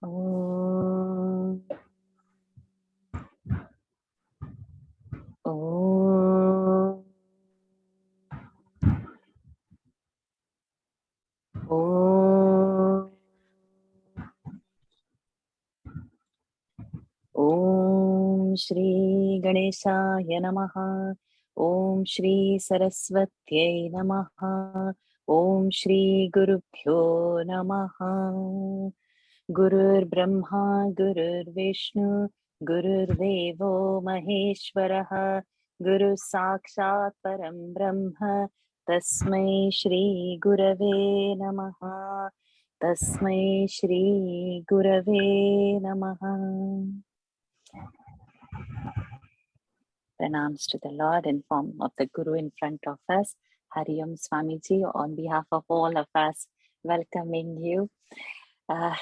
Om. Om. Om. Om Shri Ganeshaya Namaha. Om Shri Saraswatyai Namaha. Om Shri Gurubhyo Namaha. Gurur Brahma Gurur Vishnu Gurur Devo Maheshwaraha Guru Sakshat Param Brahma Tasmai Shri Gurave Namaha. Tasmai Shri Gurave Namaha. Pranams to the Lord in form of the Guru in front of us. Hari Om Swamiji, on behalf of all of us, welcoming you.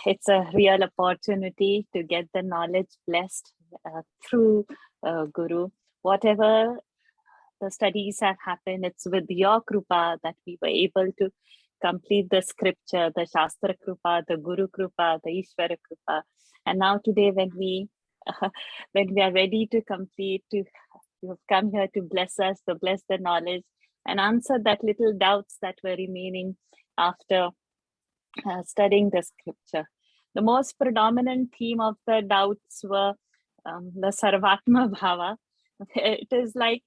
It's a real opportunity to get the knowledge blessed through Guru. Whatever the studies have happened, it's with your Krupa that we were able to complete the scripture, the Shastra Krupa, the Guru Krupa, the Ishvara Krupa. And now today when we are ready to complete, you have come here to bless us, to bless the knowledge and answer that little doubts that were remaining after studying the scripture. The most predominant theme of the doubts were the Sarvatma Bhava. It is like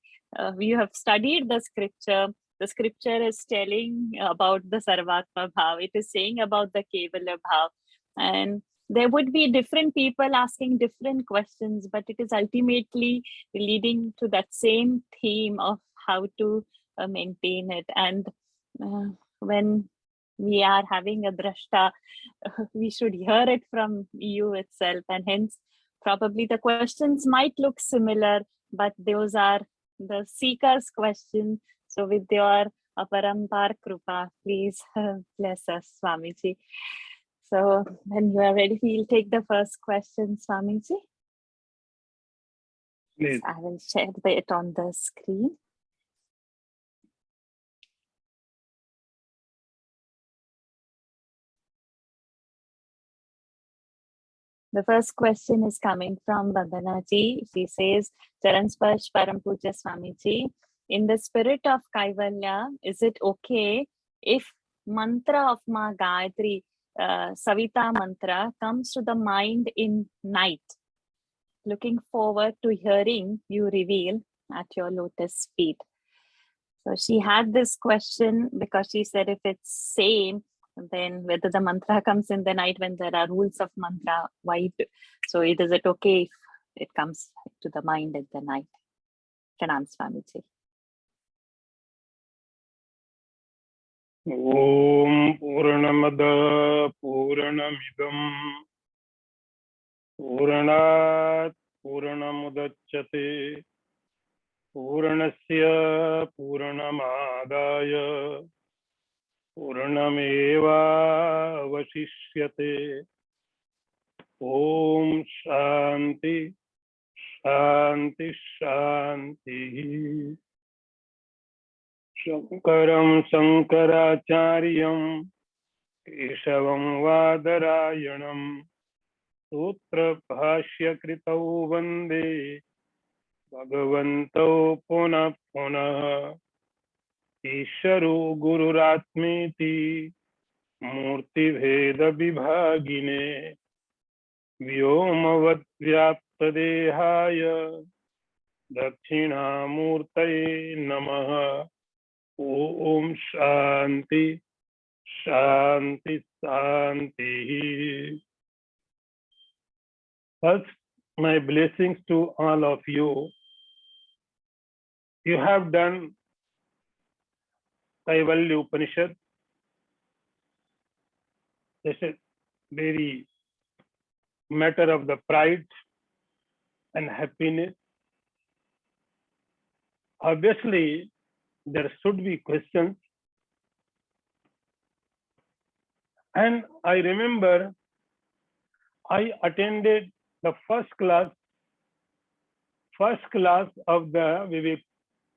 you have studied the scripture. The scripture is telling about the Sarvatma Bhava. It is saying about the Kevala Bhava. And there would be different people asking different questions, but it is ultimately leading to that same theme of how to maintain it. And when we are having a drashta, we should hear it from you itself, and hence probably the questions might look similar, but those are the seeker's questions. So with your aparampar krupa, please bless us, Swamiji. So when you are ready, we'll take the first question, Swamiji. Please. I will share it on the screen. The first question is coming from Vandana ji. She says, Charan Sparsh Param Puja Swamiji, in the spirit of Kaivalya, is it okay if mantra of Ma Gayatri, Savita mantra, comes to the mind in night? Looking forward to hearing you reveal at your lotus feet. So she had this question because she said if it's same, then whether the mantra comes in the night when there are rules of mantra, why? So is it okay if it comes to the mind at the night? Pranam Swamiji. Om Purnamada Purnamidam Purnat Purnamudachyate Purnasya Purnamadaya Purnameva Vasishyate. Om Shanti Shanti Shanti. Shankaram Shankaracharyam Keshavam Vadarayanam Sutra Bhashya Kritau Vande Bhagavanto Puna Puna Isharu Gururatmeti Murti Bheda Vibhagine Vyomavad Vyapta Dehaya Dakshina Murtaye Namaha. Om Shanti Shanti Shanti. First, my blessings to all of you. You have done Kaivalya Upanishad. This is very matter of the pride and happiness. Obviously, there should be questions. And I remember I attended the first class of the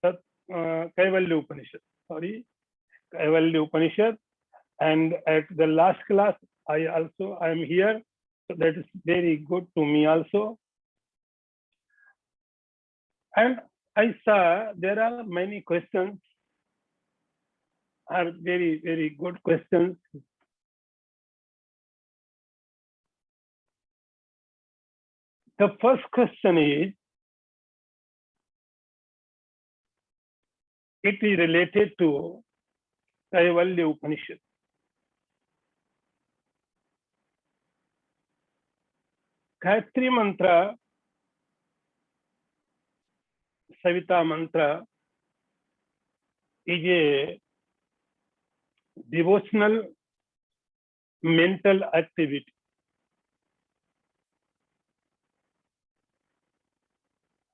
Kaivalya Upanishad. Kaivalya Upanishad. And at the last class, I am here So that is very good to me also. And I saw there are many questions, are very, very good questions. The first question is, it is related to Kaivalya Upanishad. Gayatri Mantra, Savita Mantra is a devotional mental activity.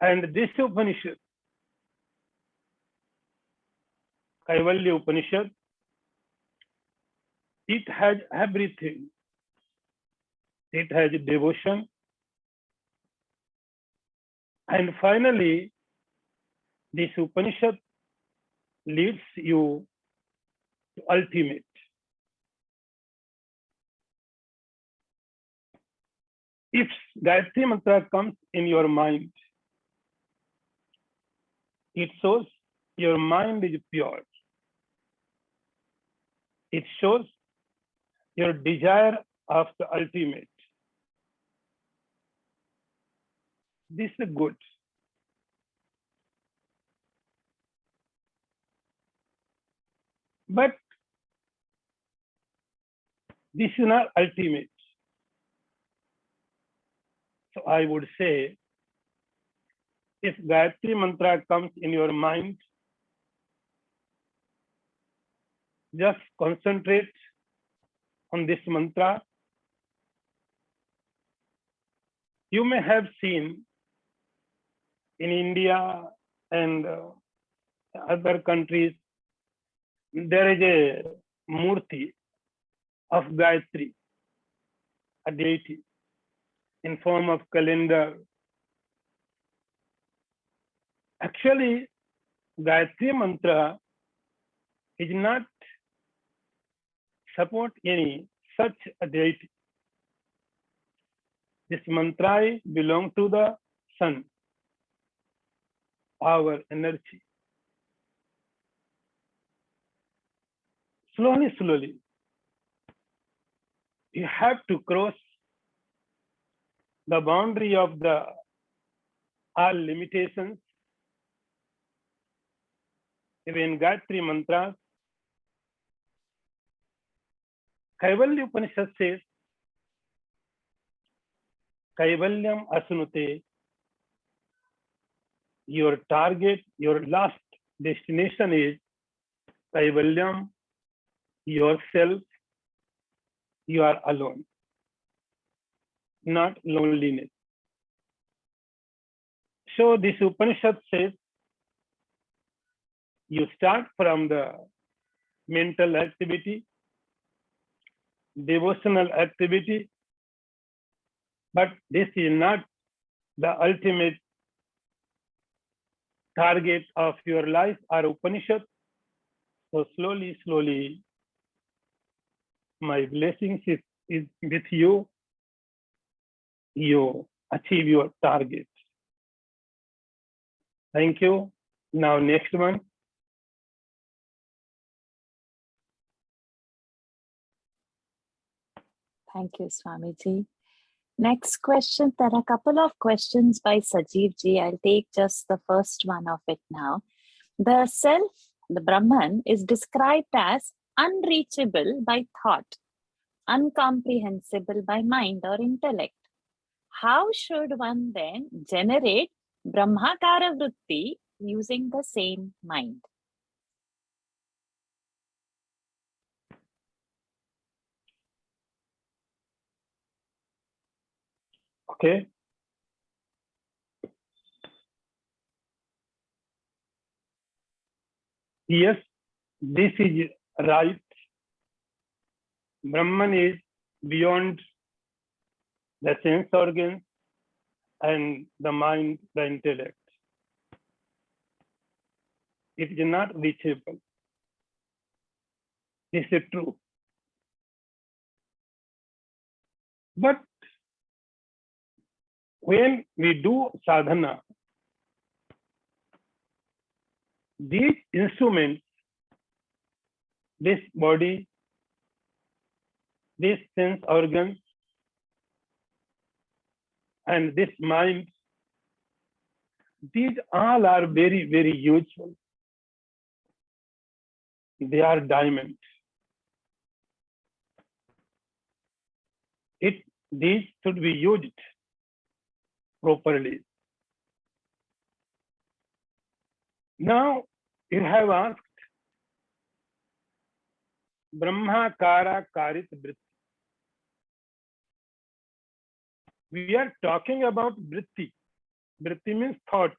And this Upanishad, Kaivalya Upanishad, it has everything. It has devotion. And finally, this Upanishad leads you to ultimate. If Gayatri Mantra comes in your mind, it shows your mind is pure. It shows your desire of the ultimate. This is good. But this is not ultimate. So I would say, if Gayatri Mantra comes in your mind, just concentrate on this mantra. You may have seen in India and other countries, there is a murti of Gayatri, a deity, in form of calendar. Actually, Gayatri Mantra is not support any such a deity. This mantra belongs to the sun, our energy. Slowly, slowly, you have to cross the boundary of the all limitations. Even Gayatri Mantra, Kaivalya Upanishad says, Kaivalyam Asunute, your target, your last destination is Kaivalyam, yourself, you are alone, not loneliness. So this Upanishad says, you start from the mental activity, devotional activity, but this is not the ultimate target of your life or Upanishad. So slowly, slowly, my blessings is with you. You achieve your target. Thank you. Now next one. Thank you, Swamiji. Next question. There are a couple of questions by Sajeev ji. I'll take just the first one of it now. The self, the Brahman, is described as unreachable by thought, incomprehensible by mind or intellect. How should one then generate Brahmakara Vritti using the same mind? Okay. Yes, this is right. Brahman is beyond the sense organs and the mind, the intellect. It is not reachable. This is true. But when we do sadhana, these instruments, this body, these sense organs, and this mind, these all are very, very useful. They are diamonds. These should be used properly. Now, you have asked Brahmakara Karit Vritti. We are talking about Vritti. Vritti means thought.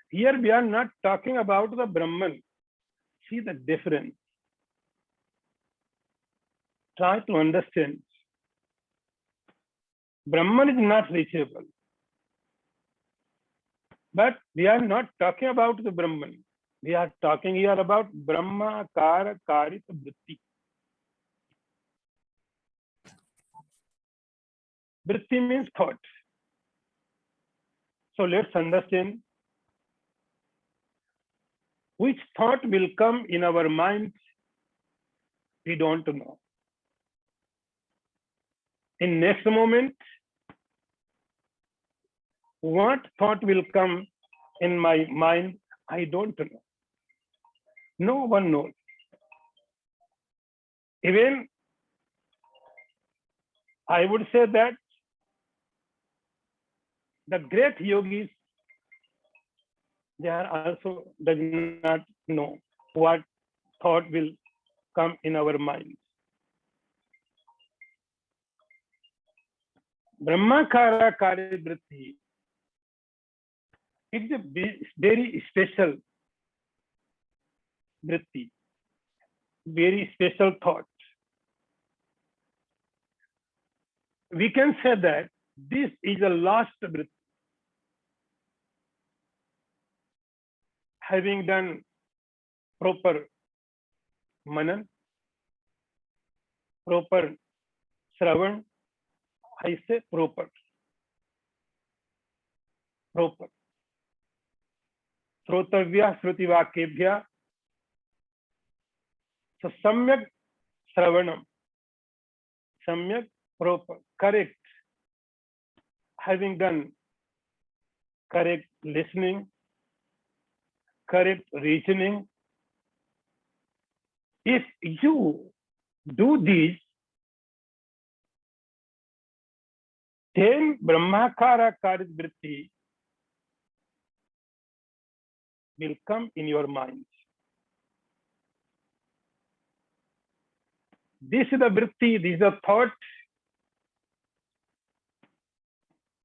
Here we are not talking about the Brahman. See the difference. Try to understand. Brahman is not reachable. But we are not talking about the Brahman. We are talking here about Brahmakara Karit Vritti. Vritti means thought. So let's understand which thought will come in our minds. We don't know. In next moment, what thought will come in my mind, I don't know. No one knows. Even I would say that the great yogis, they are also does not know what thought will come in our minds. Brahmakara Kari Vritti, it's a very special vritti, very special thought. We can say that this is a last vritti. Having done proper manan, proper shravan, I say proper. Shrotavya Shrutivakebhya. So samyak shravanam, samyak proper, correct. Having done correct listening, correct reasoning, if you do this, then Brahmakara Karit Vritti will come in your mind. This is the vritti, this is a thought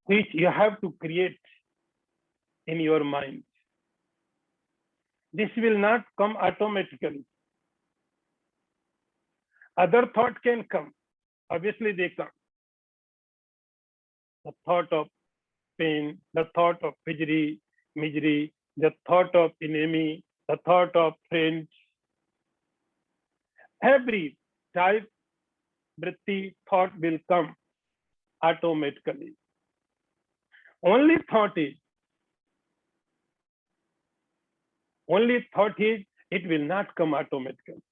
which you have to create in your mind. This will not come automatically. Other thought can come. Obviously they come. The thought of pain, the thought of misery, the thought of enemy, the thought of friends. Every type vritti thought will come automatically. Only thought is it will not come automatically.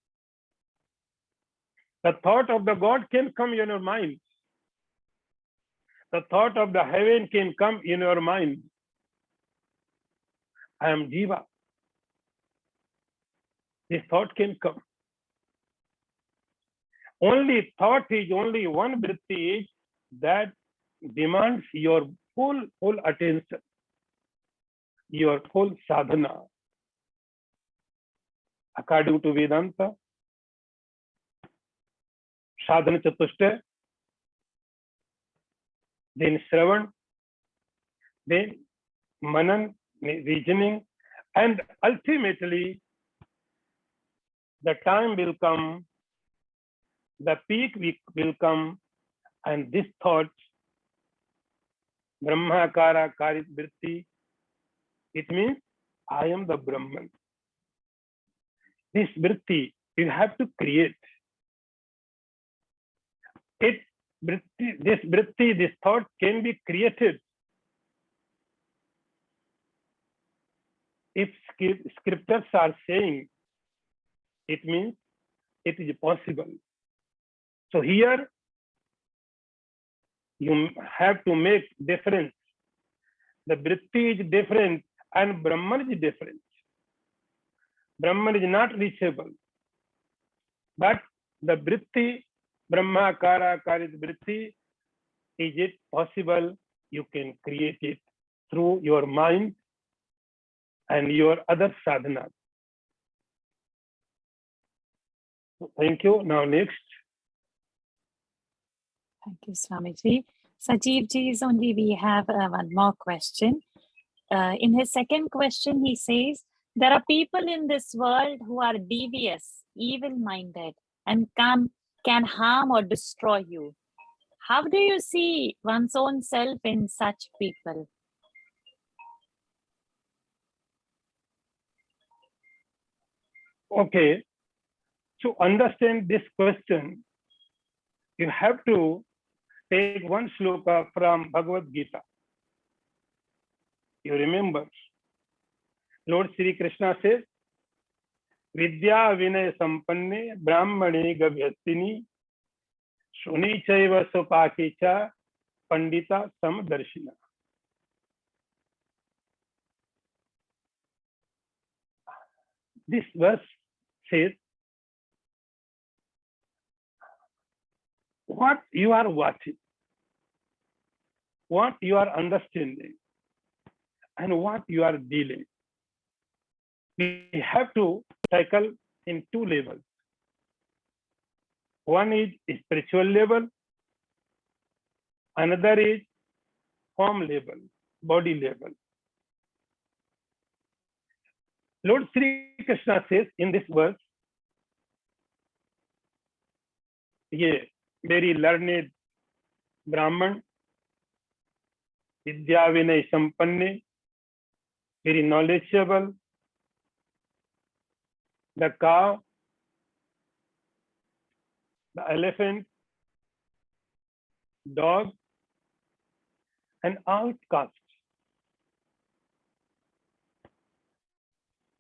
The thought of the God can come in your mind. The thought of the heaven can come in your mind. I am Jiva. This thought can come. Only thought is only one vritti that demands your full attention, your full sadhana. According to Vedanta, sadhana chatushta, then shravan, then manan, reasoning, and ultimately the time will come, the peak will come, and this thought, Brahmakara Karit Vritti, it means I am the Brahman. This vritti you have to create. It this thought can be created if scriptures are saying it, means it is possible. So here you have to make difference. The vritti is different and Brahman is different. Brahman is not reachable, but the vritti, Brahmakara Karit vritti, is it possible? You can create it through your mind and your other sadhanas. Thank you. Now next. Thank you, Swamiji. Sajeev ji is only, we have one more question. In his second question, he says, there are people in this world who are devious, evil-minded, and can harm or destroy you. How do you see one's own self in such people? Okay. To understand this question, you have to take one shloka from Bhagavad Gita. You remember, Lord Sri Krishna says, Vidya Vinay Sampanne Brahmane Gavyastini Shuni Chaiva Sopakecha Pandita Samadarshina. This verse says, what you are watching, what you are understanding, and what you are dealing, we have to tackle in two levels. One is spiritual level, another is form level, body level. Lord Sri Krishna says in this verse, ये very learned Brahman, Vidya Vinay Sampanne, very knowledgeable, the cow, the elephant, dog, and outcast.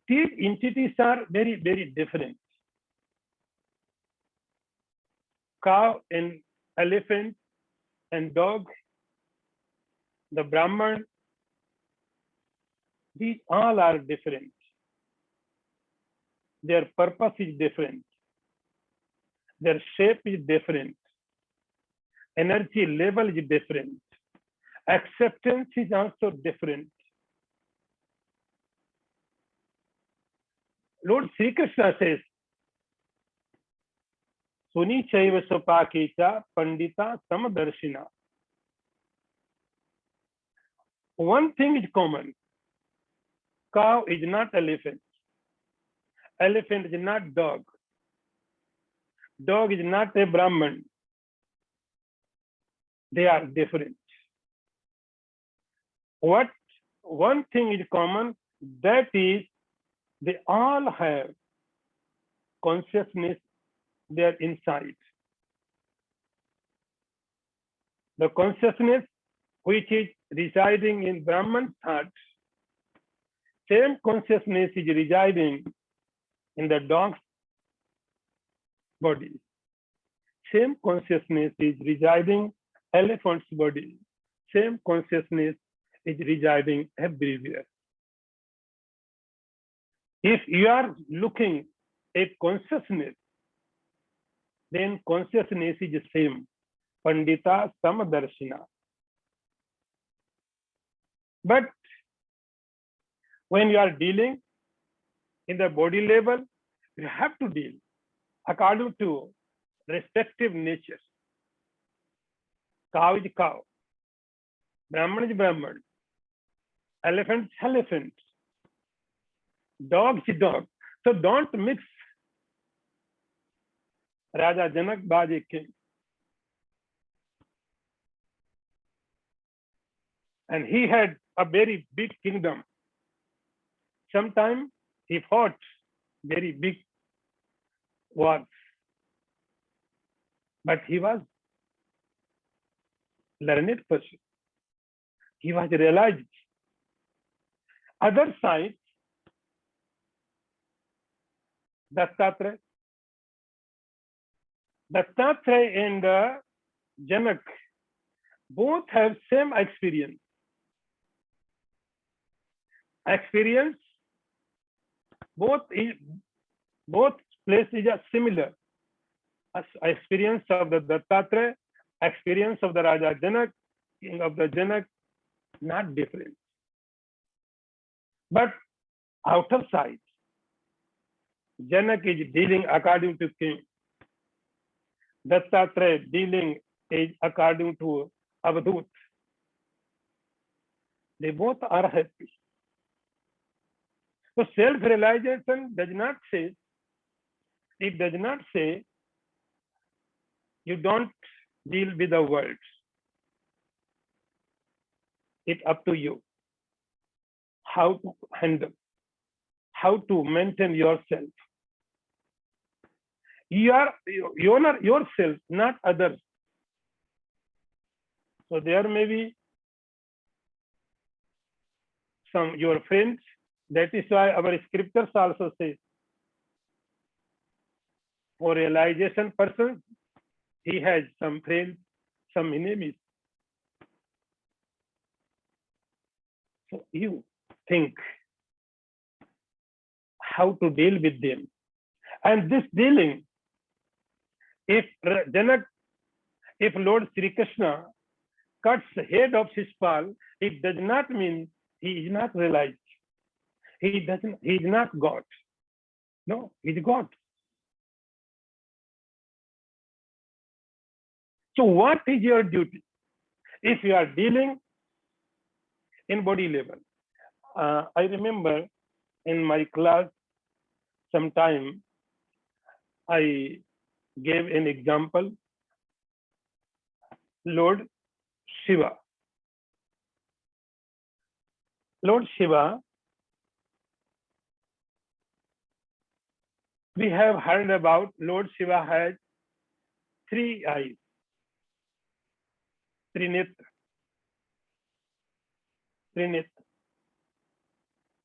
These entities are very, very different. Cow and elephant and dog, the Brahman, these all are different. Their purpose is different. Their shape is different. Energy level is different. Acceptance is also different. Lord Sri Krishna says, Suni Chaiva Sopakecha Pandita Samadarshina. One thing is common. Cow is not elephant. Elephant is not dog. Dog is not a Brahman. They are different. What one thing is common, that is they all have consciousness there inside. The consciousness which is residing in Brahman's heart, same consciousness is residing in the dog's body. Same consciousness is residing elephant's body. Same consciousness is residing everywhere. If you are looking at consciousness, then consciousness is the same. Pandita Samadarshina. But when you are dealing in the body level, you have to deal according to respective natures. Cow is cow. Brahman is Brahman. Elephant is elephant. Dog is dog. So don't mix. Raja Janak was a king. And he had a very big kingdom. Sometimes he fought very big wars. But he was learned person. He was realized. Other side, Dattatreya. Dattatreya and Janak both have same experience. Both places are similar. Experience of the Dattatreya, experience of the Raja Janak, king of the Janak, not different. But outer side, Janak is dealing according to king. Dattatreya dealing is according to Avadut. They both are happy. So self-realization does not say, it does not say you don't deal with the world. It's up to you how to handle, how to maintain yourself. You are yourself, not others. So there may be some your friends. That is why our scriptures also say, for realization person, he has some friends, some enemies. So you think how to deal with them. And this dealing, if Lord Sri Krishna cuts the head of Shishpal, it does not mean he is not realized. He is not God. No, he is God. So what is your duty? If you are dealing in body level. I remember in my class, sometime I gave an example. Lord Shiva. Lord Shiva, we have heard about Lord Shiva has 3 eyes, Trinetra.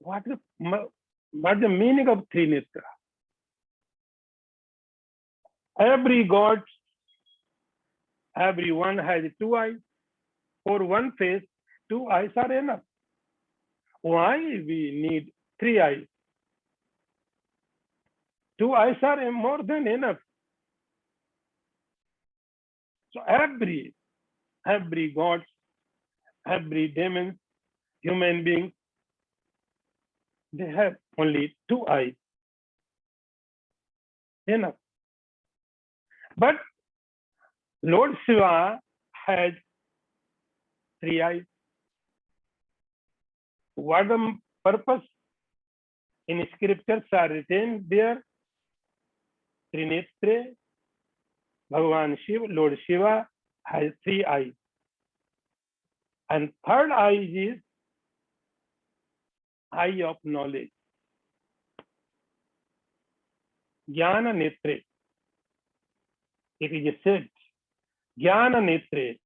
What the meaning of Trinetra? Every god, everyone has 2 eyes. For one face, 2 eyes are enough. Why we need 3 eyes? 2 eyes are more than enough. So every god, every demon, human being, they have only 2 eyes. Enough. But Lord Shiva has 3 eyes. What the purpose? In scriptures are written there, Trinetra, Bhagavan Shiva, Lord Shiva has 3 eyes. And 3rd eye is eye of knowledge. Jnana Netre. It is said, Jnana Netre.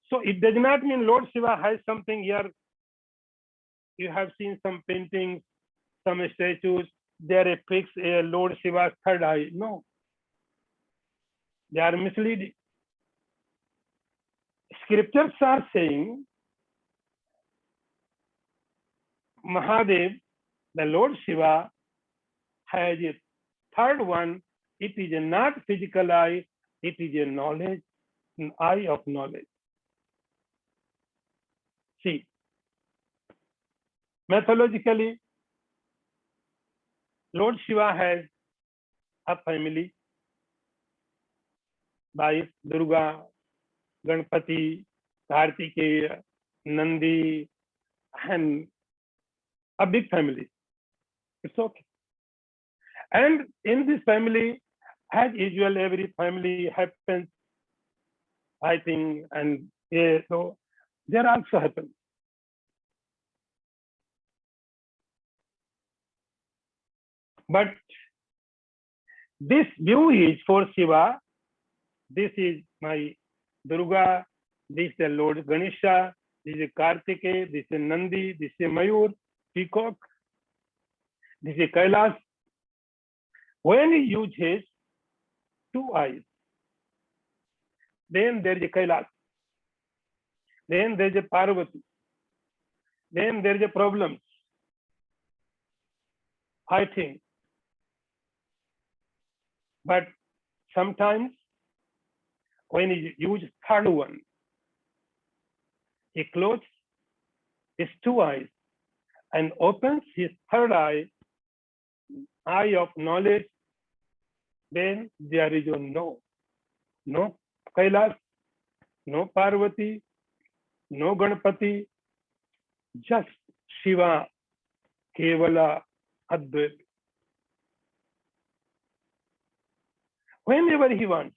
So it does not mean Lord Shiva has something here. You have seen some paintings, some statues, there a fixed Lord Shiva's 3rd eye. No. They are misleading. Scriptures are saying Mahadev, the Lord Shiva, has a 3rd one. It is not physical eye, it is a knowledge, an eye of knowledge. See, mythologically, Lord Shiva has a family, wife, Durga, Ganpati, Kartikeya, Nandi, and a big family. It's okay. And in this family, as usual, every family happens, I think, and so there also happens. But this view is for Shiva. This is my Durga, This is the Lord Ganesha, this is Kartikeya, this is Nandi, this is Mayur, peacock, this is Kailas. When he uses two eyes, then there is a Kailas, then there is a Parvati, then there is a problem, fighting. But sometimes when he uses third one, he closes his two eyes and opens his third eye, eye of knowledge. Then there is no Kailas, no Parvati, no Ganpati, just Shiva, Kevala, Advaita. Whenever he wants,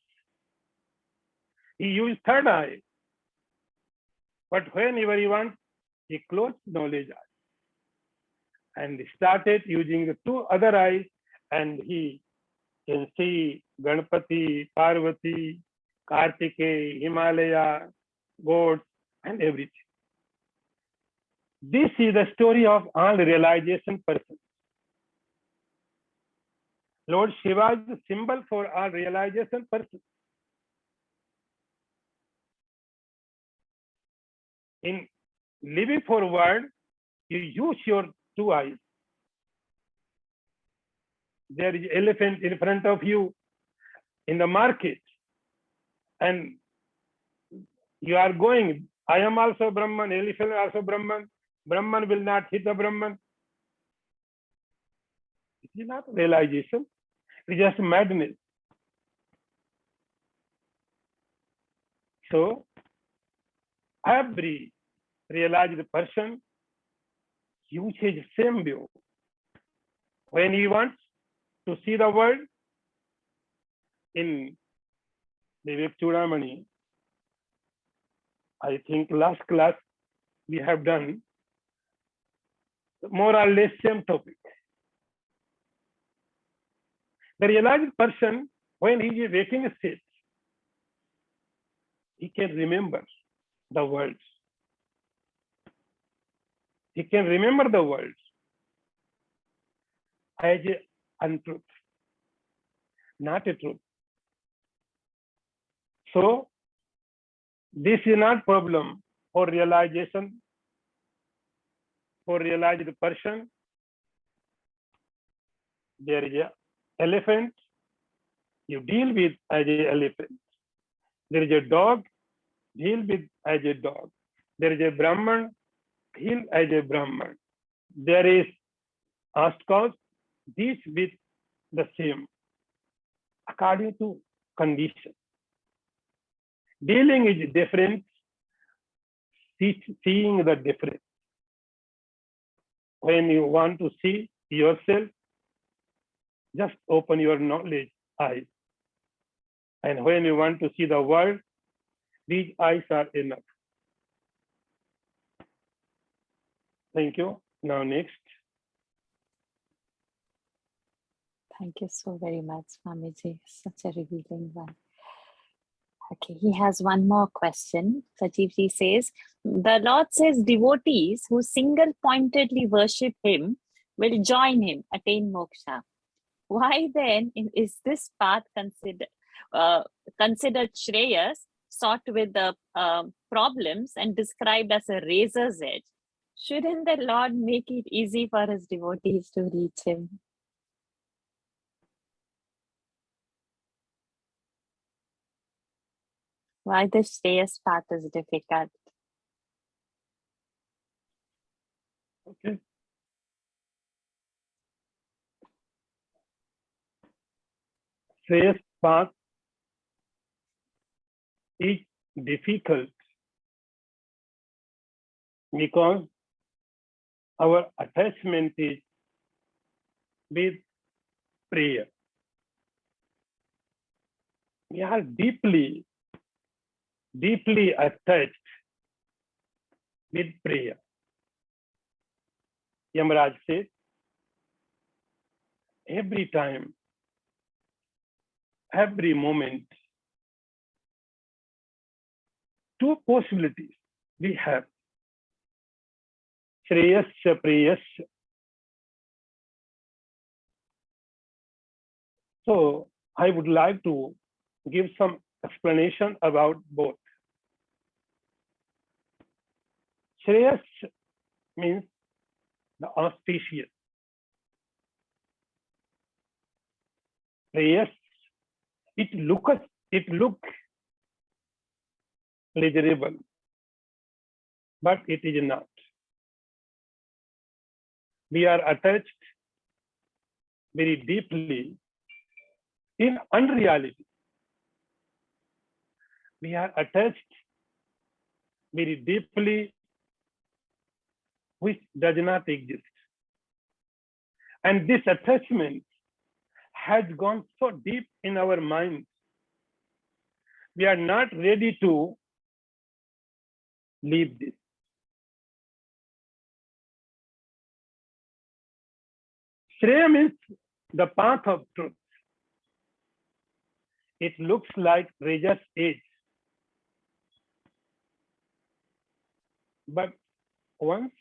he uses third eye. But whenever he wants, he closed knowledge eye and started using the two other eyes, and he can see Ganpati, Parvati, Kartikeya, Himalaya, gods, and everything. This is the story of all realization persons. Lord Shiva is the symbol for all realization persons. In living forward, you use your two eyes. There is elephant in front of you in the market, and you are going, I am also Brahman, elephant also Brahman. Brahman will not hit the Brahman. It is not realization. It is just madness. So, every realized person uses same view. When he wants to see the world, in Vivek Chudamani, I think last class we have done more or less same topic. The realized person, when he is waking state, he can remember the words. He can remember the words as a untruth, not a truth. So, this is not problem for realization, for realized person. There is an elephant, you deal with as an elephant. There is a dog, deal with as a dog. There is a Brahman, deal as a Brahman. There is Astkos, deal with the same, according to condition. Dealing is different, seeing the difference. When you want to see yourself, just open your knowledge eyes. And when you want to see the world, these eyes are enough. Thank you. Now next. Thank you so very much, Swamiji. Such a revealing one. Okay, he has one more question. Sajivji says, the Lord says devotees who single-pointedly worship him will join him, attain moksha. Why then is this path considered Shreyas, sought with the problems and described as a razor's edge? Shouldn't the Lord make it easy for his devotees to reach him? Why the Shreyas path is difficult? Okay. Shreyas path is difficult because our attachment is with prayer. We are deeply attached with prayer. Yamaraj says, every time, every moment, two possibilities we have. Shreyasya Preyasya. So I would like to give some explanation about both. Shreyas means the auspicious. Preyas, it looks pleasurable, but it is not. We are attached very deeply in unreality. We are attached very deeply which does not exist. And this attachment has gone so deep in our minds. We are not ready to leave this. Shreya means the path of truth. It looks like razor's edge. But once,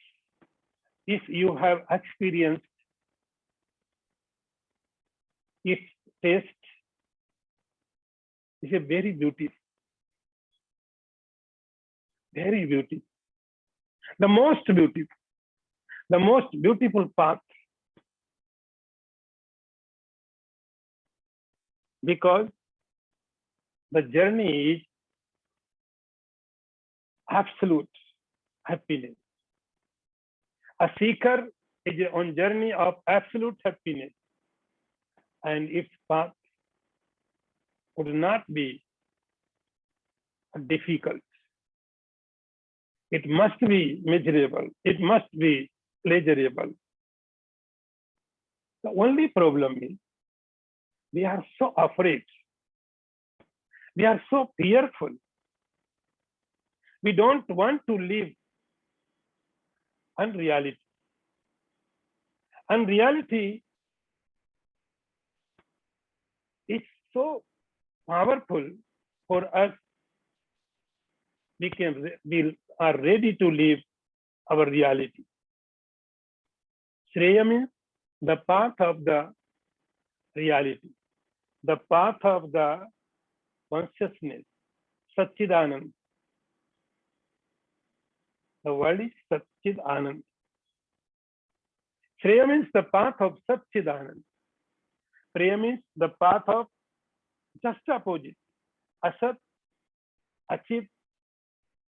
if you have experienced its taste, it's a very beautiful, very beautiful. The most beautiful path, because the journey is absolute happiness. A seeker is on journey of absolute happiness, and its path would not be difficult. It must be miserable. It must be pleasurable. The only problem is we are so afraid. We are so fearful. We don't want to live unreality. Unreality is so powerful for us. We are ready to live our reality. Shreya means the path of the reality, the path of the consciousness, Satchidanand. The word is Satchidanand. Shreya means the path of Satchidanand. Preya means the path of just opposite, Asat, Achit,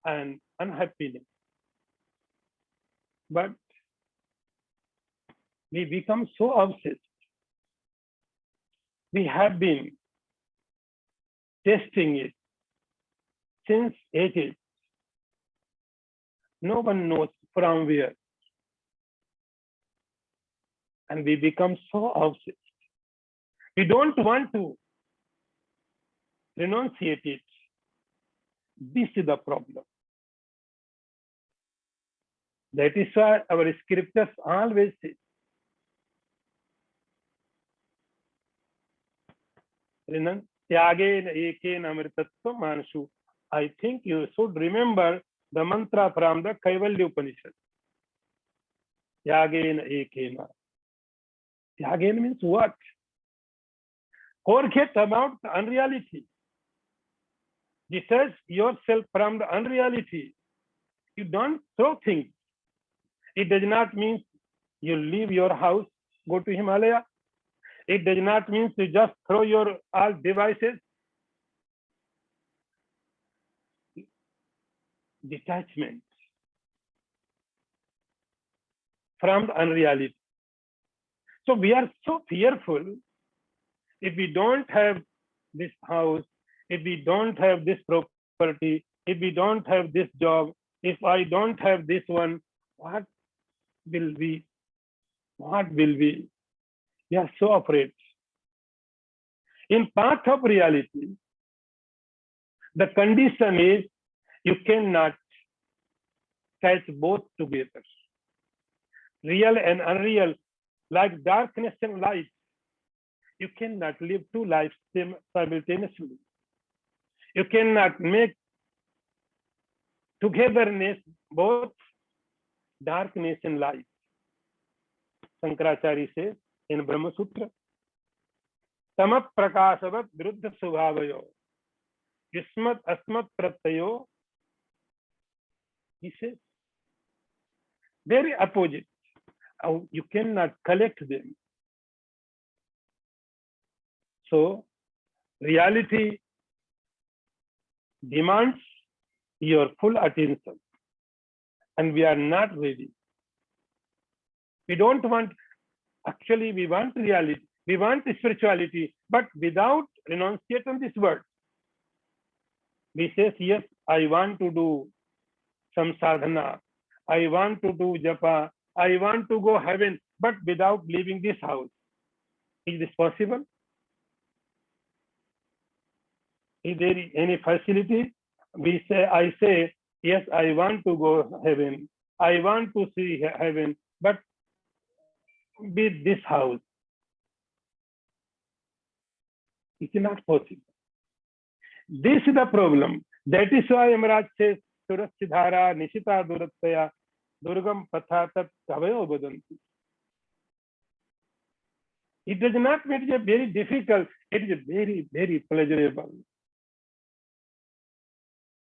and unhappiness. But we become so obsessed. We have been testing it since ages. No one knows from where. And we become so obsessed. We don't want to renunciate it. This is the problem. That is why our scriptures always say, Tyagena ekena amritatvam manashu. I think you should remember the mantra from the Kaivalya Upanishad. Tyagena ekena. Tyagena means what? Forget about the unreality. Detach yourself from the unreality. You don't throw things. It does not mean you leave your house, go to Himalaya. It does not mean you just throw your all devices. Detachment from the unreality. So we are so fearful. If we don't have this house, if we don't have this property, if we don't have this job, if I don't have this one, what will we? What will we? We are so afraid. In path of reality, the condition is you cannot catch both together. Real and unreal, like darkness and light. You cannot live two lives simultaneously. You cannot make togetherness, both darkness and light. Shankaracharya says in Brahma Sutra, Tamap Prakasavat Viruddha Svabhayo, Yusmat Asmat Pratyayo, he says, very opposite. You cannot collect them. So, reality demands your full attention, and we are not ready. We don't want, actually, we want reality, we want spirituality, but without renunciation this word. We say, yes, I want to do some sadhana, I want to do japa, I want to go heaven, but without leaving this house. Is this possible? Is there any facility? We say, I say, yes, I want to go heaven, I want to see heaven, but with this house. It's not possible. This is the problem. That is why Yamaraj says, Surachidhara, Nishita Durataya, Durgam Pathatat Kavayo Badanti. It does not make it very difficult, it is very, very pleasurable.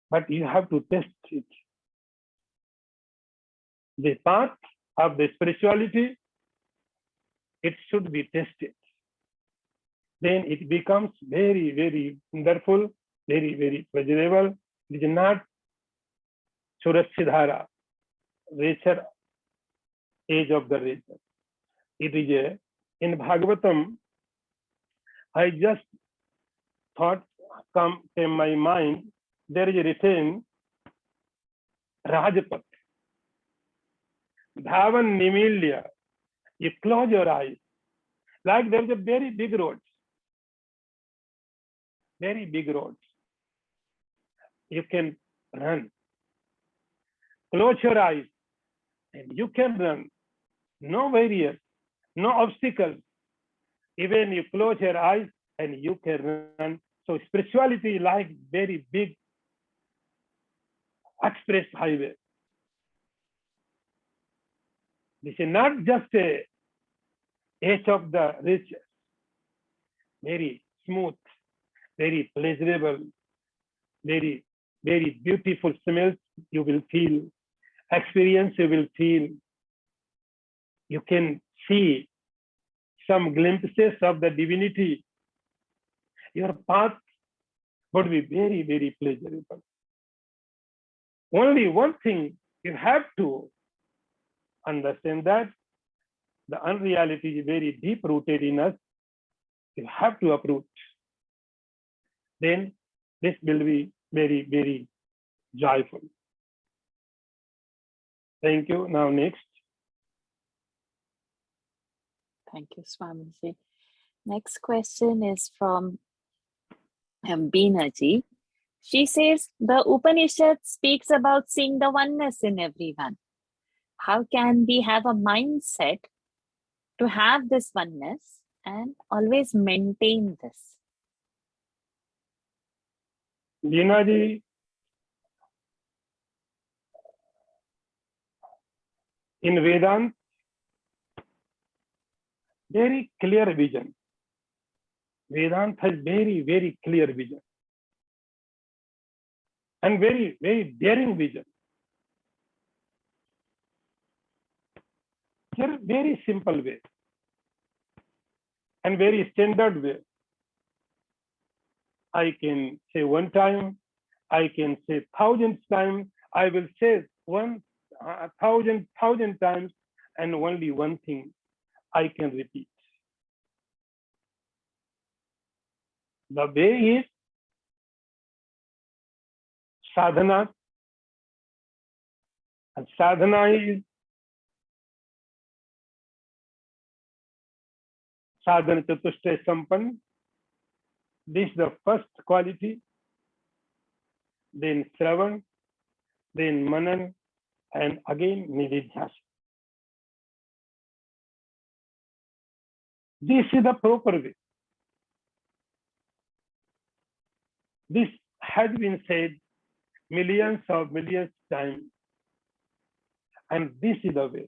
But you have to test it. The path of the spirituality, it should be tested. Then it becomes very, very wonderful, very, very pleasurable. It is not Surachidhara, racer, age of the racer. It is a, in Bhagavatam, I just thought came my mind, there is a written Rajpat. Dhavan Nimilya. You close your eyes. Like there is a very big road. Very big road. You can run. Close your eyes and you can run. No barriers, no obstacles. Even you close your eyes and you can run. So spirituality is like very big express highway. This is not just a edge of the riches. Very smooth, very pleasurable, very, very beautiful smells you will feel, experience you will feel. You can see some glimpses of the divinity. Your path would be very, very pleasurable. Only one thing you have to understand, that the unreality is very deep rooted in us. You have to uproot. Then this will be very, very joyful. Thank you. Now next. Thank you, Swamiji. Next question is from Beena ji. She says, the Upanishad speaks about seeing the oneness in everyone. How can we have a mindset to have this oneness and always maintain this? Beena ji, in Vedanta, very clear vision. Vedanta has very, very clear vision. And very, very daring vision. Here, very simple way. And very standard way. I can say one time, I can say 1,000 times, I will say 1,000 times, and only one thing I can repeat. The way is sadhana, and sadhana is sadhana chatushtaya sampann. This is the first quality, then Shravan, then Manan, and again Nididhyasa. This is the proper way. This has been said millions of time. And this is the way.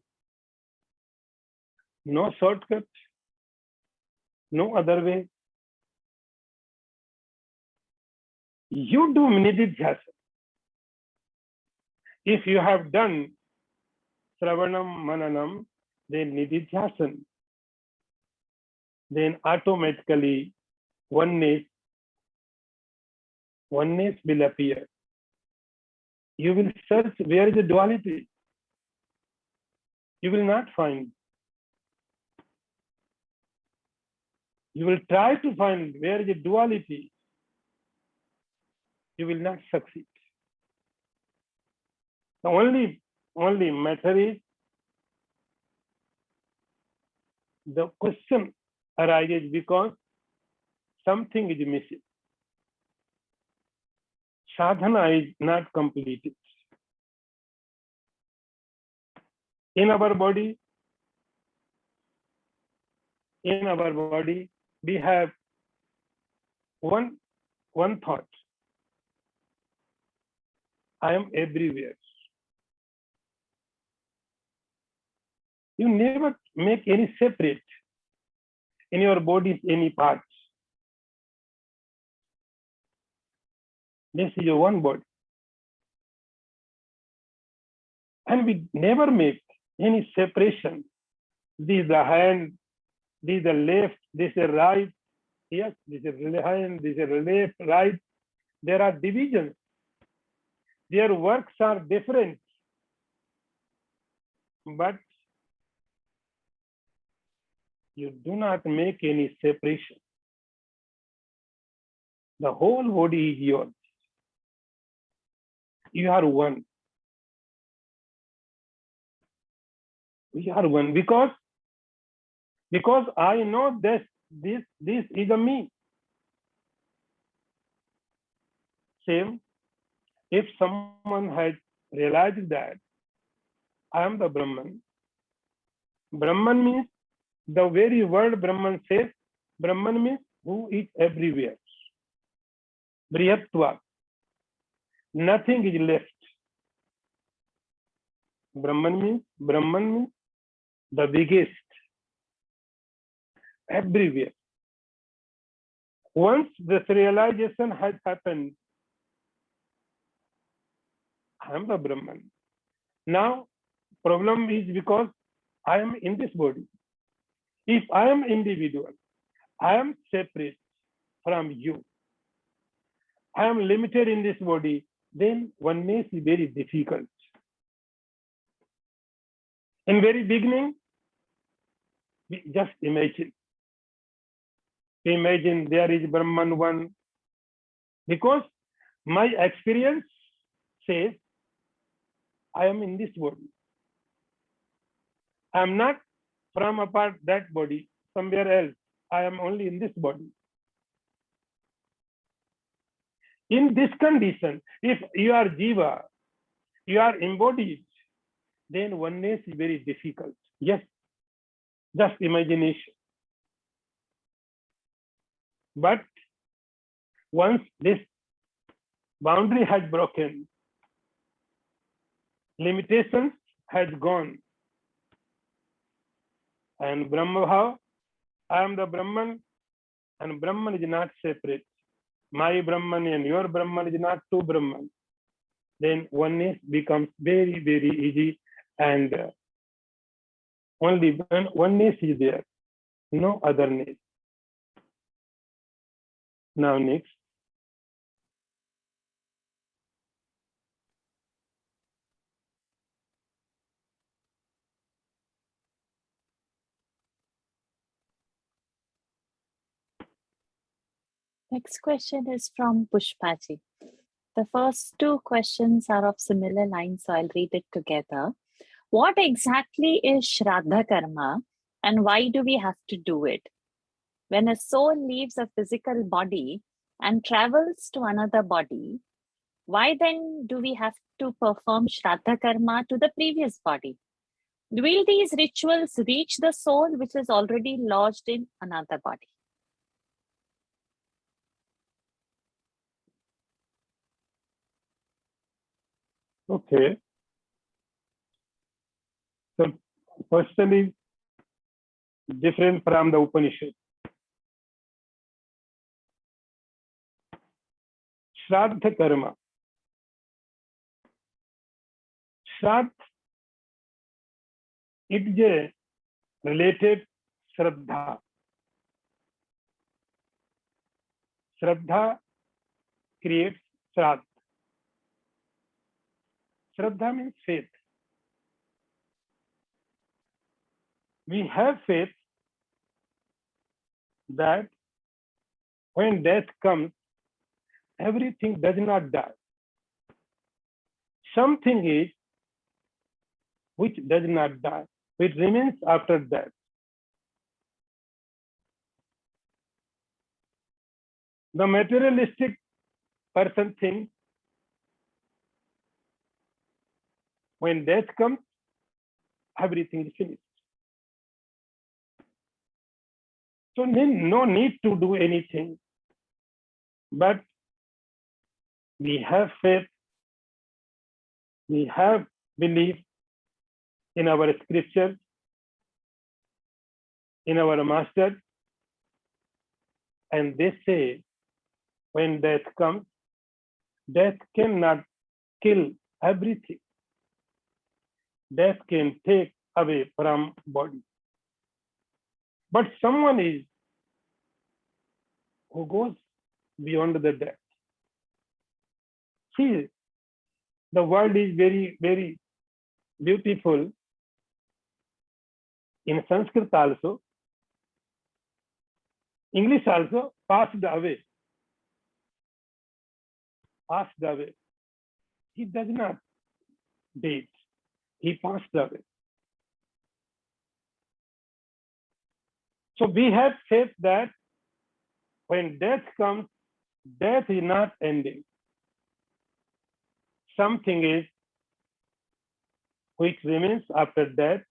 No shortcut, no other way. You do nididhyasana. If you have done Shravanam Mananam, then nididhyasana, then automatically oneness will appear. You will search where is the duality. You will not find. You will try to find where is the duality. You will not succeed. The only matter is the question arises because something is missing. Sadhana is not completed. In our body, we have one thought. I am everywhere. You never make any separate in your body, any parts. This is your one body. And we never make any separation. This is the hand, this is the left, this is the right. Yes, this is the hand, this is the left, right. There are divisions. Their works are different. But you do not make any separation. The whole body is yours. You are one. We are one because I know this is a me. Same, if someone has realized that I am the Brahman. Brahman means the very word Brahman says, Brahman means who is everywhere. Brihatva. Nothing is left. Brahman means the biggest. Everywhere. Once this realization has happened, I am the Brahman. Now, problem is because I am in this body. If I am individual, I am separate from you. I am limited in this body, then oneness is very difficult. In very beginning, we just imagine. Imagine there is Brahman one. Because my experience says, I am in this body. I am not from apart that body, somewhere else. I am only in this body. In this condition, if you are Jiva, you are embodied, then oneness is very difficult. Yes, just imagination. But once this boundary has broken, limitations has gone, and Brahma Bhava, I am the Brahman, and Brahman is not separate. My Brahman and your Brahman is not two Brahman. Then oneness becomes very, very easy, and only oneness is there, no otherness. Now next. Next question is from Pushpaji. The first two questions are of similar lines, so I'll read it together. What exactly is Shraddha Karma and why do we have to do it? When a soul leaves a physical body and travels to another body, why then do we have to perform Shraddha Karma to the previous body? Will these rituals reach the soul which is already lodged in another body? Okay. So question is different from the Upanishad. Shraddha karma. Shraddha, it is related Shraddha. Shraddha creates Shraddha. Shraddha means faith. We have faith that when death comes, everything does not die. Something is which does not die, which remains after death. The materialistic person thinks when death comes, everything is finished. So no need to do anything. But we have faith, we have belief in our scriptures, in our master, and they say when death comes, death cannot kill everything. Death can take away from body. But someone is who goes beyond the death. See, the world is very, very beautiful. In Sanskrit also, English also, passed away. Passed away. He does not date. He passed away. So we have faith that when death comes, death is not ending. Something is which remains after death.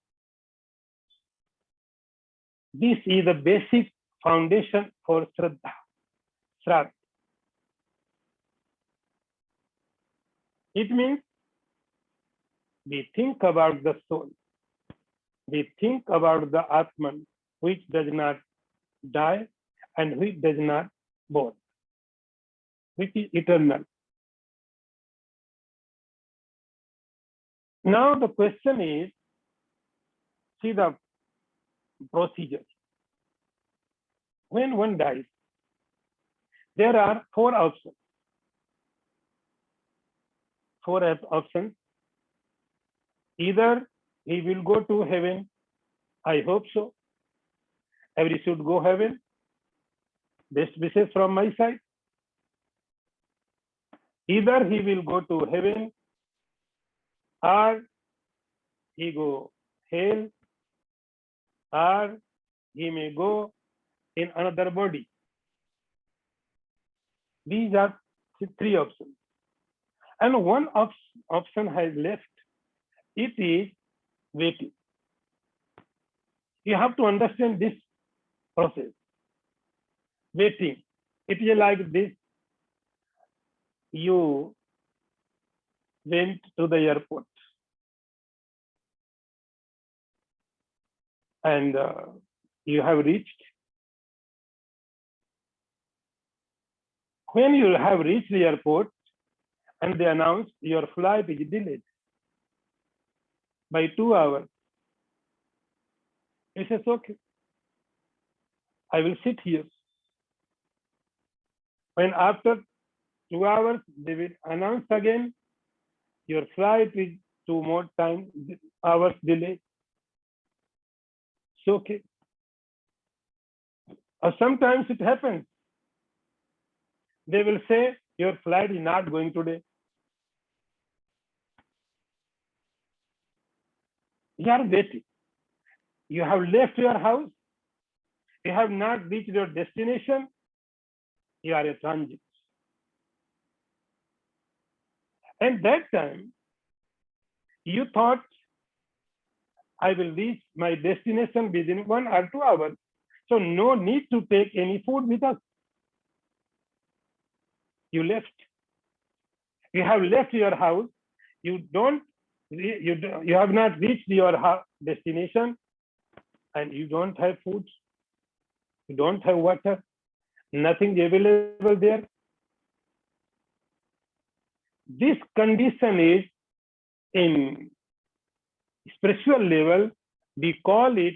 This is the basic foundation for Shraddha. Shraddha. It means we think about the soul. We think about the Atman, which does not die and which does not born, which is eternal. Now the question is, see the procedure. When one dies, there are four options. Four options. Either he will go to heaven. I hope so. Every should go heaven. Best wishes from my side. Either he will go to heaven or he go hell, or he may go in another body. These are three options. And one option has left. It is waiting. You have to understand this process. Waiting. It is like this. You went to the airport and you have reached. When you have reached the airport and they announce your flight is delayed by 2 hours, he says, okay, I will sit here. When after 2 hours, they will announce again, your flight is 2 more hours delayed. It's okay. Or sometimes it happens. They will say, your flight is not going today. You are waiting. You have left your house. You have not reached your destination. You are a transit. And that time, you thought, I will reach my destination within 1 or 2 hours. So no need to take any food with us. You left. You have left your house. you have not reached your destination, and you don't have food, you don't have water, nothing available there. This condition is, in spiritual level, we call it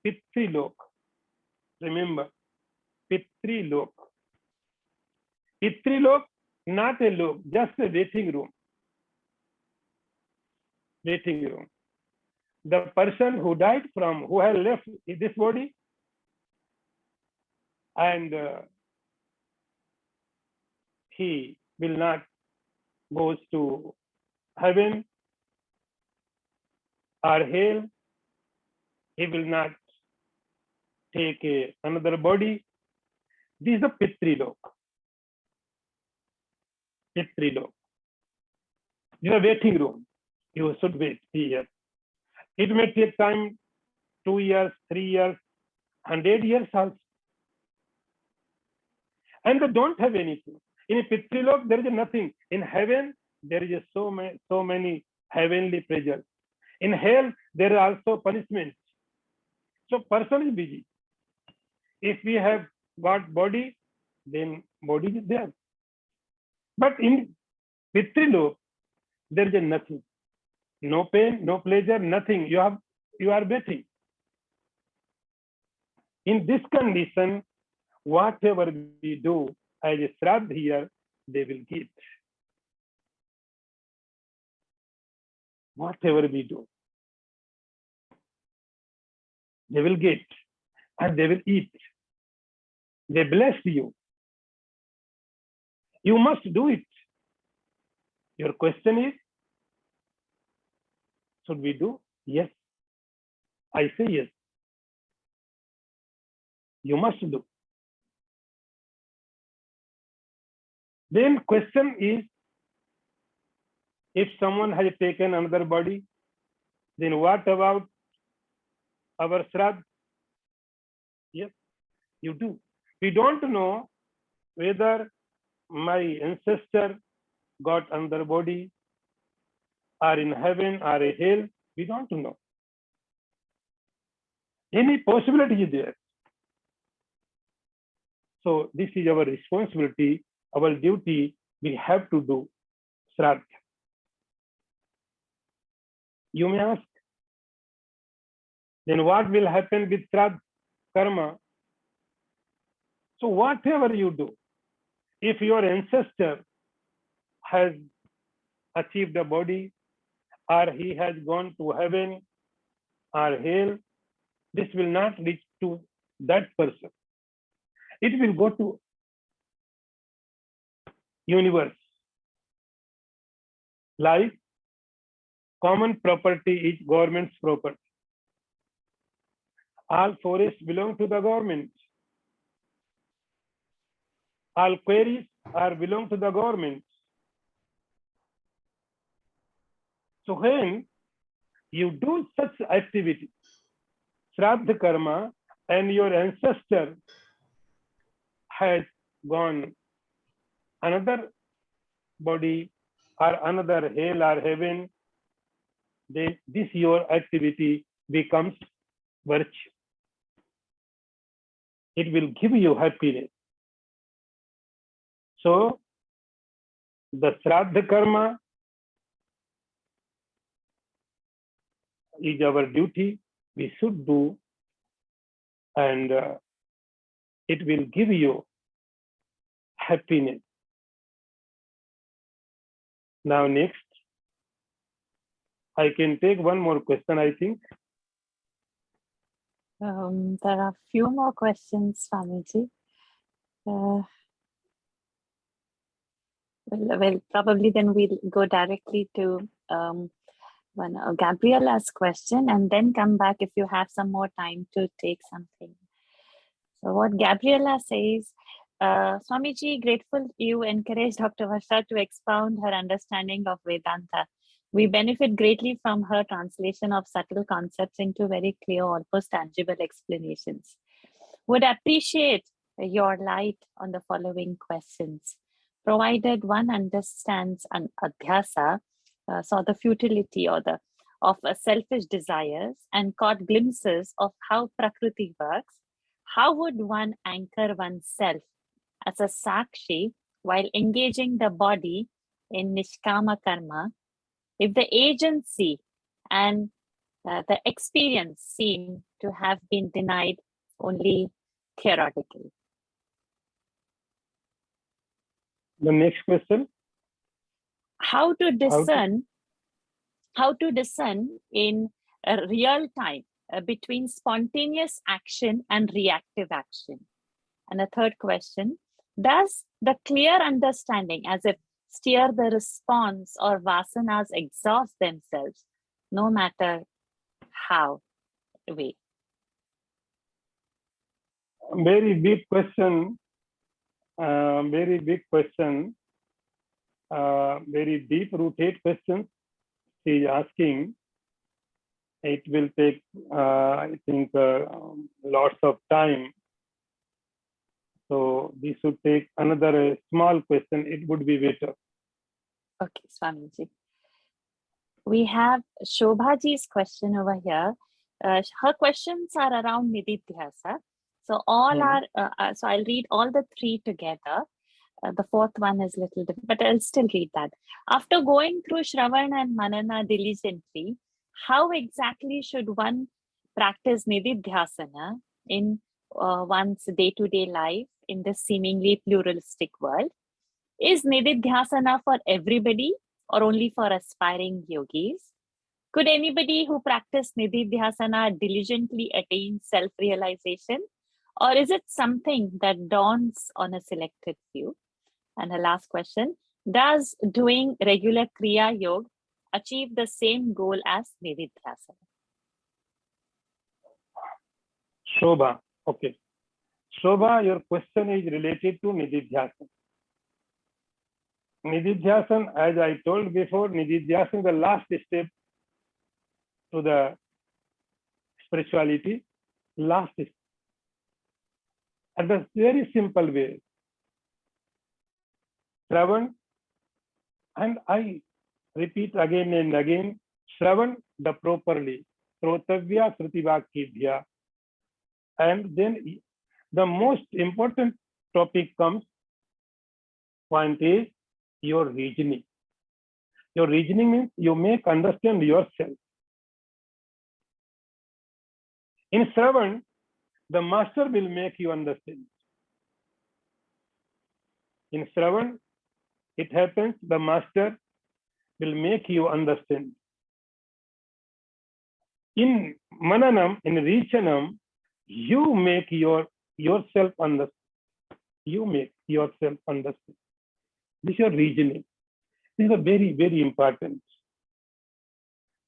Pitrilok. Remember, Pitrilok. Pitrilok, not a lok, just a waiting room. Waiting room. The person who died who has left this body, and he will not goes to heaven or hell. He will not take another body. This is a Pitrilok. Pitrilok. This is a waiting room. You should wait here. It may take time, 2 years, 3 years, 100 years also. And they don't have anything. In a Pitrilok, there is nothing. In heaven, there is so many heavenly pleasures. In hell, there are also punishments. So person is busy. If we have got body, then body is there. But in Pitrilok, there is nothing. No pain, no pleasure, nothing. You are waiting. In this condition, whatever we do as a Shraddha here, they will get. Whatever we do, they will get, and they will eat. They bless you. You must do it. Your question is, should we do? Yes. I say yes. You must do. Then question is, if someone has taken another body, then what about our Shraddha? Yes, you do. We don't know whether my ancestor got another body or in heaven or a hell. We don't know. Any possibility is there. So this is our responsibility, our duty. We have to do Shraddha. You may ask, then what will happen with Shraddha karma? So whatever you do, if your ancestor has achieved a body, or he has gone to heaven or hell, this will not reach to that person. It will go to universe. Like common property is government's property. All forests belong to the government. All quarries belong to the government. So when you do such activity, Shraddha karma, and your ancestor has gone another body or another hell or heaven, then this your activity becomes virtue. It will give you happiness. So the Shraddha karma is our duty. We should do, and it will give you happiness. Now next, I can take one more question, I think. There are a few more questions, Swamiji. Well, probably then we'll go directly to Gabriella's question, and then come back if you have some more time to take something. So what Gabriella says, Swamiji, grateful you encouraged Dr. Varsha to expound her understanding of Vedanta. We benefit greatly from her translation of subtle concepts into very clear, almost tangible explanations. Would appreciate your light on the following questions. Provided one understands an adhyasa, saw the futility of selfish desires and caught glimpses of how Prakriti works, how would one anchor oneself as a Sakshi while engaging the body in Nishkama Karma if the agency and the experience seem to have been denied only theoretically? The next question. How to discern in real time between spontaneous action and reactive action? And a third question, does the clear understanding as if steer the response or vasanas exhaust themselves no matter how way? Very big question. Very big question. Very deep-rooted question. She is asking. It will take, I think, lots of time. So this should take another small question. It would be better. Okay, Swamiji. We have Shobhaji's question over here. Her questions are around Nididhyasa. So all are, so I'll read all the three together. The fourth one is a little different, but I'll still read that. After going through Shravana and Manana diligently, how exactly should one practice Nididhyasana in one's day-to-day life in this seemingly pluralistic world? Is Nididhyasana for everybody or only for aspiring yogis? Could anybody who practice Nididhyasana diligently attain self-realization? Or is it something that dawns on a selected few? And her last question, does doing regular Kriya Yoga achieve the same goal as Nididhyasana? Shobha, okay. Shobha, your question is related to Nididhyasana. Nididhyasana, as I told before, Nididhyasana is the last step to the spirituality, last step. At the very simple way, Shravan, and I repeat again and again, Shravan the properly, Srotavya Shrutivakibhya. And then the most important topic comes, point is your reasoning. Your reasoning means you make understand yourself. In Shravan, the master will make you understand. In Shravan, it happens the master will make you understand. In Mananam, in Rechanam, you make yourself understand. You make yourself understand. This is your reasoning. This is very, very important.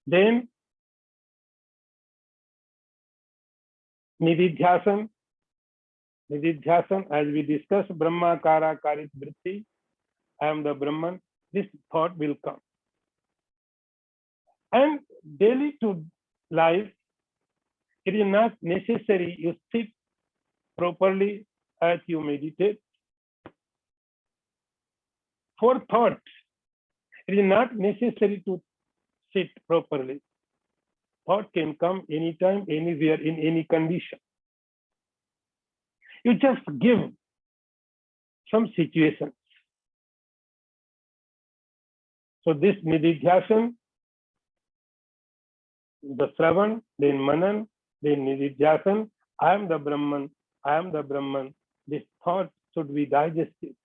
Then Nididhyasana, as we discussed, Brahmakara Karit Vritti, I am the Brahman, this thought will come. And daily to life, it is not necessary you sit properly as you meditate. For thought, it is not necessary to sit properly. Thought can come anytime, anywhere, in any condition. You just give some situations. So this Nididhyasana, the Shravan, then Manan, then Nididhyasana, I am the Brahman, I am the Brahman. This thought should be digested.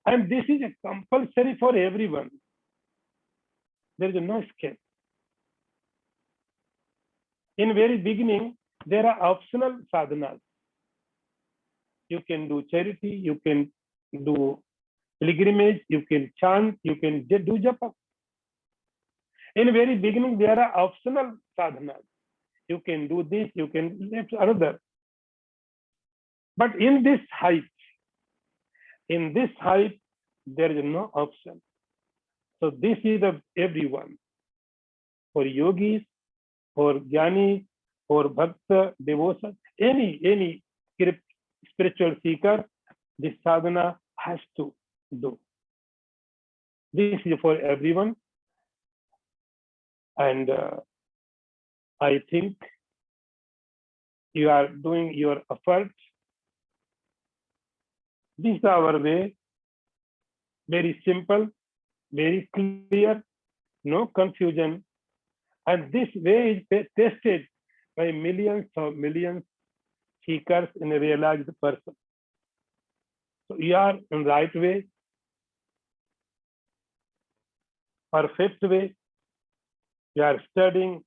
And this is a compulsory for everyone. There is no escape. In very beginning, there are optional sadhanas. You can do charity, you can do pilgrimage, you can chant, you can do japa. In very beginning, there are optional sadhanas. You can do this, you can left another. But in this height, there is no option. So this is the everyone. For yogis, for jnanis, for bhakta, devotion, any spiritual seeker, this sadhana has to do. This is for everyone. And I think you are doing your effort. This is our way. Very simple, very clear, no confusion. And this way is tested by millions of millions seekers in a realized person. So you are in right way, perfect way. You are studying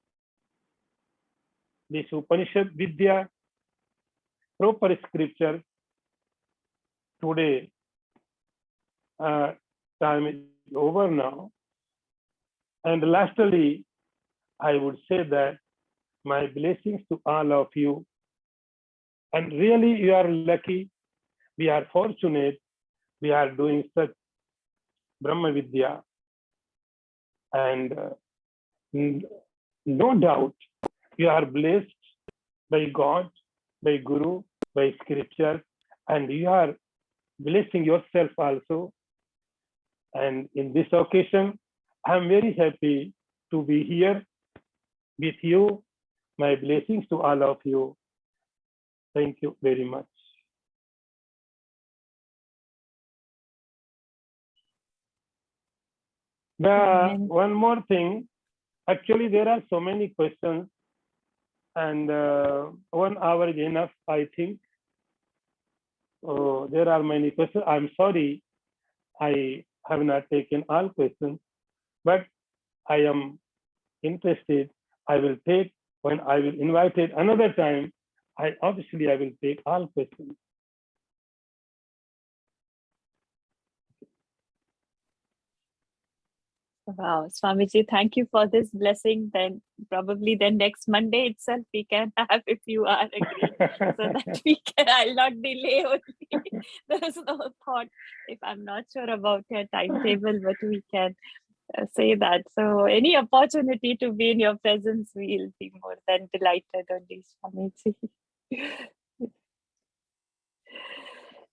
this Upanishad Vidya, proper scripture. Today, time is over now. And lastly, I would say that my blessings to all of you. And really, you are lucky. We are fortunate. We are doing such Brahma Vidya. And no doubt, you are blessed by God, by Guru, by Scripture, and you are blessing yourself also. And in this occasion, I'm very happy to be here with you. My blessings to all of you. Thank you very much. One more thing. Actually, there are so many questions, and 1 hour is enough, I think. There are many questions. I'm sorry, I have not taken all questions, but I am interested. I will take when I will invite it another time. I will take all questions. Wow, Swamiji, thank you for this blessing. Then probably then next Monday itself we can have, if you are agreed, so that we can. I'll not delay only. There's no thought if I'm not sure about your timetable, but we can say that. So any opportunity to be in your presence, we'll be more than delighted on this, Swamiji.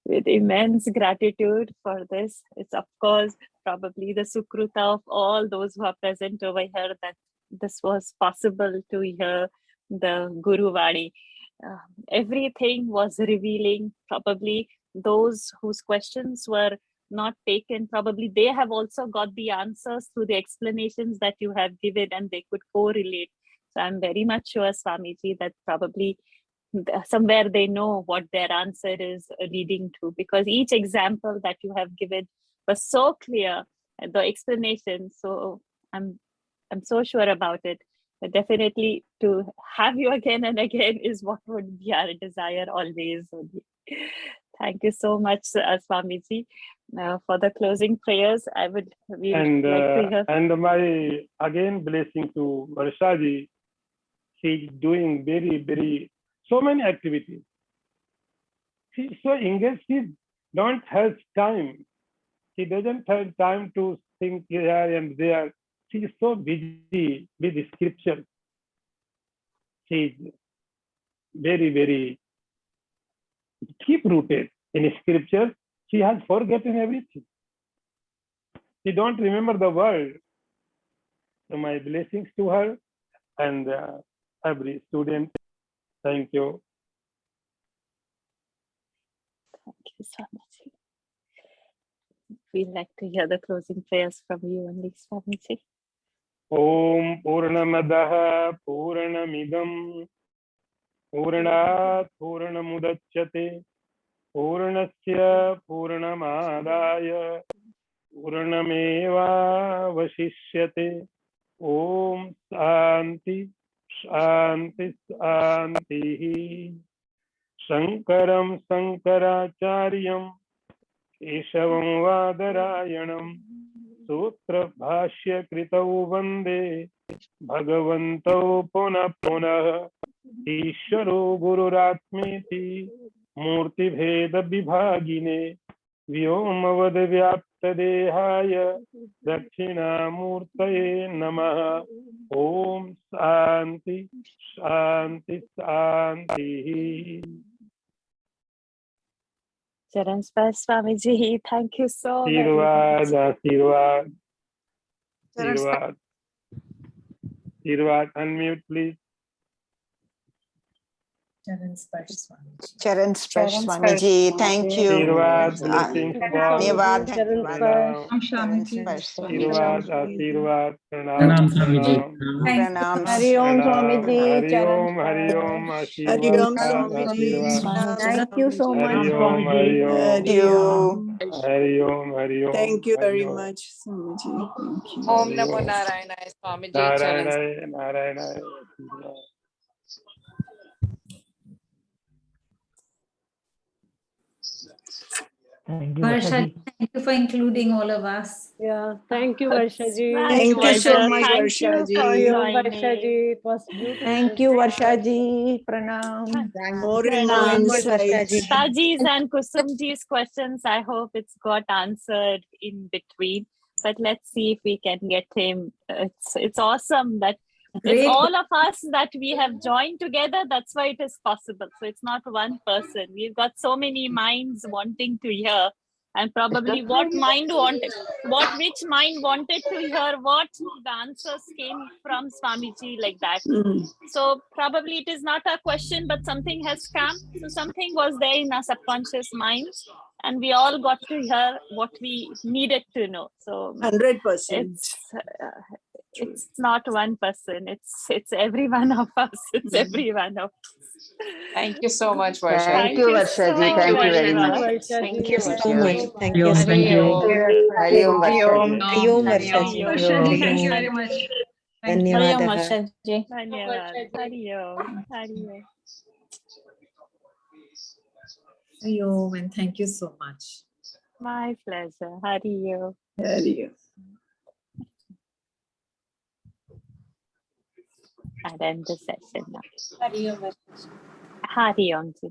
With immense gratitude for this. It's of course probably the sukruta of all those who are present over here that this was possible to hear the Guru Vani. Everything was revealing. Probably those whose questions were not taken, probably they have also got the answers through the explanations that you have given, and they could correlate. So I'm very much sure, Swamiji, that probably somewhere they know what their answer is leading to, because each example that you have given was so clear, the explanation. So I'm so sure about it. But definitely to have you again and again is what would be our desire always. Thank you so much, Swamiji. For the closing prayers, like to hear. And my again blessing to Varshaji. She's doing very so many activities. She's so engaged. She don't have time. She doesn't have time to think here and there. She is so busy with the scripture. She's very deep rooted in scripture. She has forgotten everything. She don't remember the world. So my blessings to her and every student. Thank you. Thank you so much. We'd like to hear the closing prayers from you only, Swamiji. Om Purnamadaha Purnamidam Purnat Purnamudachyate Purnasya Purnamadaya Purnameva Vashishyate. Om Shanti Shanti Shanti. Shankaram Shankaracharyam Keshavam Vadarayanam Sutra Bhashya Kritau Vande Bhagavantau Punah Punah Ishvaro Gururatmeti Murti Bheda Vibhagine Vyomavad Vyapta Dehaya Dakshina Murtaye Namaha. Om Shanti Shanti Shanti. Charan Sparsh Swamiji, thank you so very Ashirwad, much. Ashirwad, Charan Sparsh. Ashirwad. Ashirwad, unmute please. Charan Sparsh Swamiji. Charan Sparsh Charan Swamiji, Sparsh thank Swamiji. you. Ashirwad, Ah, blessings to all. धन्यवाद Charan धन्यवाद Sparsh. Charan Sparsh Swamiji. Ashirwad, Ashirwad, Pranam Pranam, Swamiji. Pranam. Pranam. Hari Om Pranam, Swamiji, Hari Charan Om, Hari Om, Sparsh. Hari Om Ashirwad, Swamiji. Ashirwad. Thank you so much. Hari Om, Hari Om, Thank you. Hari Om, Hari Om. Thank you Hari very Om. much, Swamiji. Thank you. Om Namo Narayana Swamiji. Charan Narayana, Narayana. Ashirwad. Varsha, thank you for including all of us. Yeah, thank you, Varsha ji. Thank you so Pleasure. much, Thank Varsha you ji. for Thank you, joining. Varsha ji. It was beautiful. Thank you, Varsha ji. Pranam. More and more Pranam. insights. Saji's and Kusumji's questions, I hope it's got answered in between. But let's see if we can get him. It's awesome that Great. it's all of us that we have joined together. That's why it is possible. So it's not one person. We've got so many minds wanting to hear, and probably which mind wanted to hear what the answers came from Swamiji like that. So probably it is not a question, but something has come. So something was there in our subconscious minds, and we all got to hear what we needed to know. So 100%. it's not one person. It's every one of us. It's every one of us. Thank you so much, Varsha. Thank you, Varsha ji. Thank you very much. Varsha Thank ji. you so much. Thank you. Thank you. Hari Om Varsha ji. Hari Om, Varsha ji. Thank you very much. धन्यवादः. Dhanyawad. Hari Om. Hari Om. Hari Om, and thank you so much. My pleasure. Hari Om. Hari Om. I'll end the session now. Hari Om. Hari Om ji.